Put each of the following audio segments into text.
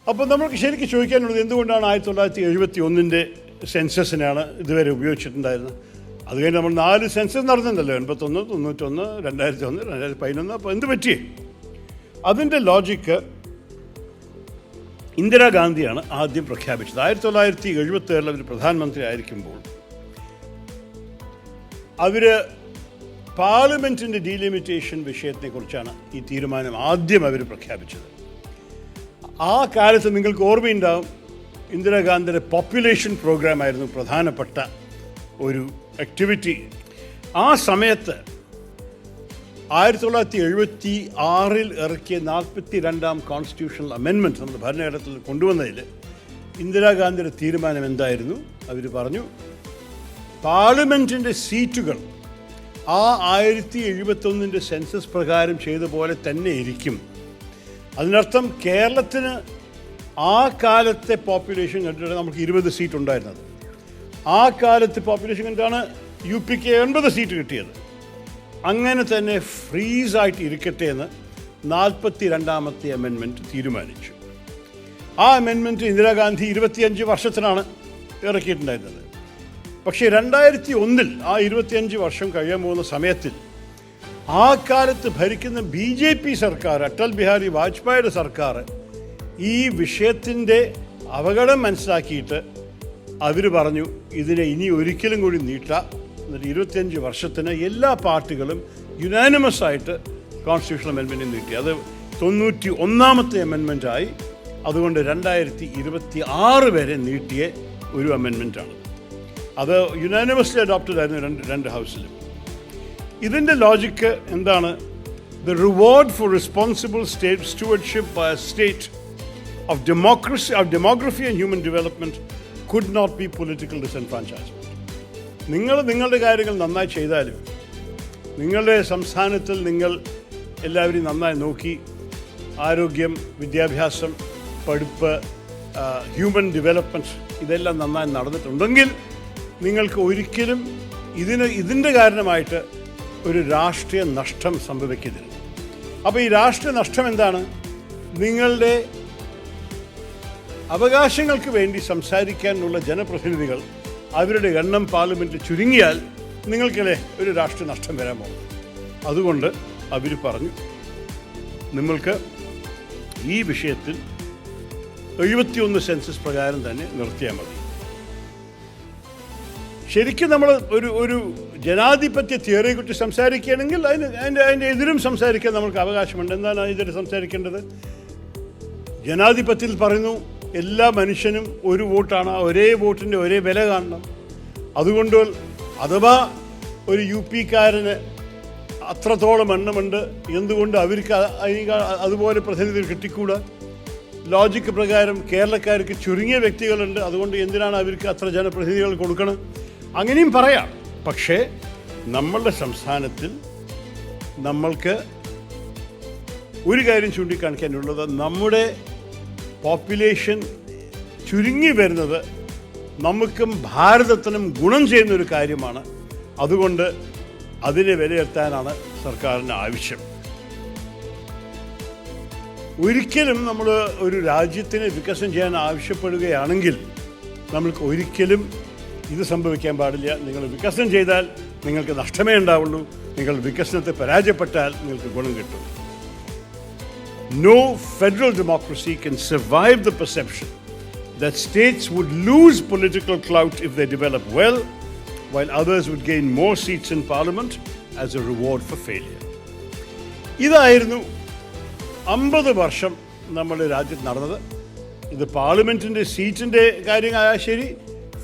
അപ്പോൾ നമുക്ക് ശരിക്കും ചോദിക്കാനുള്ളത് എന്തുകൊണ്ടാണ് 1971 സെൻസസിനാണ് ഇതുവരെ ഉപയോഗിച്ചിട്ടുണ്ടായിരുന്നത്. അത് കഴിഞ്ഞ് നമ്മൾ 4 സെൻസസ് നടന്നിട്ടുണ്ടല്ലോ, 81, 91, 2001, 2011. അപ്പോൾ എന്ത് പറ്റി? അതിൻ്റെ ലോജിക്ക് ഇന്ദിരാഗാന്ധിയാണ് ആദ്യം പ്രഖ്യാപിച്ചത്. 1977 അവർ പ്രധാനമന്ത്രി ആയിരിക്കുമ്പോൾ അവർ പാർലമെൻറ്റിൻ്റെ ഡീലിമിറ്റേഷൻ വിഷയത്തെക്കുറിച്ചാണ് ഈ തീരുമാനം ആദ്യം അവർ പ്രഖ്യാപിച്ചത്. ആ കാലത്ത് നിങ്ങൾക്ക് ഓർമ്മയുണ്ടാവും, ഇന്ദിരാഗാന്ധിയുടെ പോപ്പുലേഷൻ പ്രോഗ്രാമായിരുന്നു പ്രധാനപ്പെട്ട ഒരു ആക്ടിവിറ്റി. ആ സമയത്ത് 1976 ഇറക്കിയ 42ാം കോൺസ്റ്റിറ്റ്യൂഷണൽ അമെൻമെൻറ്റ് നമ്മുടെ ഭരണഘടനത്തിൽ കൊണ്ടുവന്നതിൽ ഇന്ദിരാഗാന്ധിയുടെ തീരുമാനം എന്തായിരുന്നു? അവർ പറഞ്ഞു, പാർലമെൻറ്റിൻ്റെ സീറ്റുകൾ ആ 1971 സെൻസസ് പ്രകാരം ചെയ്ത പോലെ തന്നെ ഇരിക്കും. അതിനർത്ഥം കേരളത്തിന് ആ കാലത്തെ പോപ്പുലേഷൻ കണ്ടിട്ട് നമുക്ക് 20 സീറ്റ് ഉണ്ടായിരുന്നത്. ആ കാലത്തെ പോപ്പുലേഷൻ കണ്ടാണ് UPക്ക് 80 സീറ്റ് കിട്ടിയത്. അങ്ങനെ തന്നെ ഫ്രീസായിട്ട് ഇരിക്കട്ടെ എന്ന് 42ാമത്തെ അമെൻമെൻറ്റ് തീരുമാനിച്ചു. ആ അമെൻമെൻറ്റ് ഇന്ദിരാഗാന്ധി 25 വർഷത്തിനാണ് ഇറക്കിയിട്ടുണ്ടായിരുന്നത്. പക്ഷേ 2001 ആ 25 വർഷം കഴിയാൻ പോകുന്ന സമയത്തിൽ ആ കാലത്ത് ഭരിക്കുന്ന BJP സർക്കാർ, അടൽ ബിഹാരി വാജ്പേയിയുടെ സർക്കാർ ഈ വിഷയത്തിൻ്റെ അപകടം മനസ്സിലാക്കിയിട്ട് അവർ പറഞ്ഞു, ഇതിനെ ഇനി ഒരിക്കലും കൂടി നീട്ടാം. എന്നിട്ട് 25 വർഷത്തിന് എല്ലാ പാർട്ടികളും യുനാനിമസ് ആയിട്ട് കോൺസ്റ്റിറ്റ്യൂഷണൽ അമെൻമെൻറ്റ് നീട്ടി. അത് 91ാമത്തെ അമെൻമെൻറ്റായി. അതുകൊണ്ട് 2026 വരെ നീട്ടിയ ഒരു അമെൻമെൻറ്റാണ്. അത് യുനാനിമസ്ലി അഡോപ്റ്റഡ് ആയിരുന്നു രണ്ട് ഹൗസിലും. ഇതിൻ്റെ ലോജിക്ക് എന്താണ്? The reward for responsible state stewardship by a state of demography and human development could not be political disenfranchisement. നിങ്ങളുടെ കാര്യങ്ങൾ നന്നായി ചെയ്താലും, നിങ്ങളുടെ സംസ്ഥാനത്തിൽ നിങ്ങൾ എല്ലാവരെയും നന്നായി നോക്കി, ആരോഗ്യം, വിദ്യാഭ്യാസം, പഠിപ്പ്, ഹ്യൂമൻ ഡെവലപ്മെൻറ്റ് ഇതെല്ലാം നന്നായി നടന്നിട്ടുണ്ടെങ്കിൽ നിങ്ങൾക്ക് ഒരിക്കലും ഇതിൻ്റെ കാരണമായിട്ട് ഒരു രാഷ്ട്രീയ നഷ്ടം സംഭവിക്കരുത്. അപ്പോൾ ഈ രാഷ്ട്രീയ നഷ്ടം എന്താണ്? നിങ്ങളുടെ അവകാശങ്ങൾക്ക് വേണ്ടി സംസാരിക്കാനുള്ള ജനപ്രതിനിധികൾ അവരുടെ എണ്ണം പാർലമെൻറ്റിൽ ചുരുങ്ങിയാൽ നിങ്ങൾക്കല്ലേ ഒരു രാഷ്ട്രീയ നഷ്ടം വരാൻ പോകും. അതുകൊണ്ട് അവർ പറഞ്ഞു, നമ്മൾക്ക് ഈ വിഷയത്തിൽ 71 സെൻസസ് പ്രകാരം തന്നെ നിർത്തിയാൽ മതി. ശരിക്കും നമ്മൾ ഒരു ജനാധിപത്യ തിയറിയെക്കുറിച്ച് സംസാരിക്കുകയാണെങ്കിൽ അതിൻ്റെ എതിരും സംസാരിക്കാൻ നമുക്ക് അവകാശമുണ്ട്. എന്താണ് അതിനെതിരെ സംസാരിക്കേണ്ടത്? ജനാധിപത്യത്തിൽ പറയുന്നു, എല്ലാ മനുഷ്യനും ഒരു വോട്ടാണ്, ഒരേ വോട്ടിൻ്റെ ഒരേ വില കാണണം. അതുകൊണ്ട് അഥവാ ഒരു UPക്കാരന് അത്രത്തോളം എണ്ണമുണ്ട്, എന്തുകൊണ്ട് അവർക്ക് അതുപോലെ പ്രതിനിധികൾ കിട്ടിക്കൂടാ? ലോജിക്ക് പ്രകാരം കേരളക്കാർക്ക് ചുരുങ്ങിയ വ്യക്തികളുണ്ട്, അതുകൊണ്ട് എന്തിനാണ് അവർക്ക് അത്ര ജനപ്രതിനിധികൾ കൊടുക്കണം? അങ്ങനെയും പറയാം. പക്ഷേ നമ്മളുടെ സംസ്ഥാനത്തിൽ നമ്മൾക്ക് ഒരു കാര്യം ചൂണ്ടിക്കാണിക്കാനുള്ളത്, നമ്മുടെ പോപ്പുലേഷൻ ചുരുങ്ങി വരുന്നത് നമുക്കും ഭാരതത്തിനും ഗുണം ചെയ്യുന്നൊരു കാര്യമാണ്. അതുകൊണ്ട് അതിനെ വിലയിരുത്താനാണ് സർക്കാരിന് ആവശ്യം. ഒരിക്കലും നമ്മൾ ഒരു രാജ്യത്തിന് വികസനം ചെയ്യാൻ ആവശ്യപ്പെടുകയാണെങ്കിൽ നമ്മൾക്ക് ഒരിക്കലും ഇത് സംഭവിക്കാൻ പാടില്ല. നിങ്ങൾ വികസനം ചെയ്താൽ നിങ്ങൾക്ക് നഷ്ടമേ ഉണ്ടാവുള്ളൂ. നിങ്ങൾ വികസനത്തെ പരാജയപ്പെട്ടാൽ നിങ്ങൾക്ക് ഗുണം കിട്ടും. No federal democracy can survive the perception that states would lose political clout if they develop well, while others would gain more seats in parliament as a reward for failure. ഇതായിരുന്നു 50 വർഷം നമ്മുടെ രാജ്യത്ത് നടന്നത്. ഇത് പാർലമെൻറ്റിൻ്റെ സീറ്റിൻ്റെ കാര്യമായാൽ ശരി,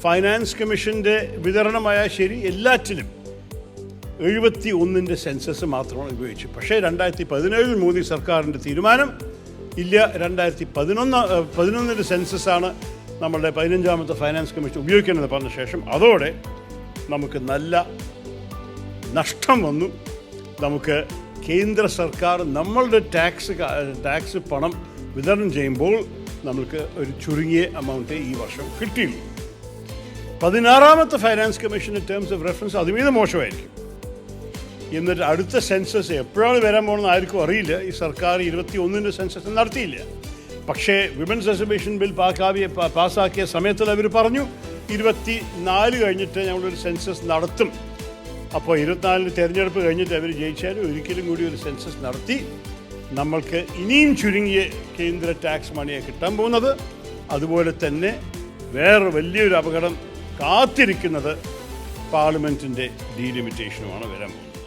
ഫൈനാൻസ് കമ്മീഷൻ്റെ വിതരണമായാൽ ശരി, എല്ലാറ്റിലും 71 സെൻസസ് മാത്രമാണ് ഉപയോഗിച്ചു. പക്ഷേ 2017 മോദി സർക്കാരിൻ്റെ തീരുമാനം ഇല്ല, 2011 സെൻസസാണ് നമ്മളുടെ 15ാമത്തെ ഫൈനാൻസ് കമ്മീഷൻ ഉപയോഗിക്കുന്നത് പറഞ്ഞ ശേഷം അതോടെ നമുക്ക് നല്ല നഷ്ടം വന്നു. നമുക്ക് കേന്ദ്ര സർക്കാർ നമ്മളുടെ ടാക്സ് പണം വിതരണം ചെയ്യുമ്പോൾ നമുക്ക് ഒരു ചുരുങ്ങിയ എമൗണ്ടേ ഈ വർഷം കിട്ടിയുള്ളൂ. 16ാമത്തെ ഫൈനാൻസ് കമ്മീഷൻ്റെ ടേംസ് ഓഫ് റെഫറൻസ് അതുമീതെ മോശമായിരിക്കും. എന്നിട്ട് അടുത്ത സെൻസസ് എപ്പോഴാണ് വരാൻ പോകുന്നത് ആർക്കും അറിയില്ല. ഈ സർക്കാർ 21 സെൻസസ് നടത്തിയില്ല. പക്ഷേ വിമൻസ് റിസർവേഷൻ ബിൽ പാസ്സാക്കിയ സമയത്തിൽ അവർ പറഞ്ഞു 24 കഴിഞ്ഞിട്ട് ഞങ്ങളൊരു സെൻസസ് നടത്തും. അപ്പോൾ 24 തെരഞ്ഞെടുപ്പ് കഴിഞ്ഞിട്ട് അവർ ജയിച്ചാലും ഒരിക്കലും കൂടി ഒരു സെൻസസ് നടത്തി നമ്മൾക്ക് ഇനിയും ചുരുങ്ങിയ കേന്ദ്ര ടാക്സ് മണിയാണ് കിട്ടാൻ പോകുന്നത്. അതുപോലെ തന്നെ വേറെ വലിയൊരു അപകടം കാത്തിരിക്കുന്നത് പാർലമെൻറ്റിൻ്റെ ഡീലിമിറ്റേഷനുമാണ് വരാൻ പോകുന്നത്.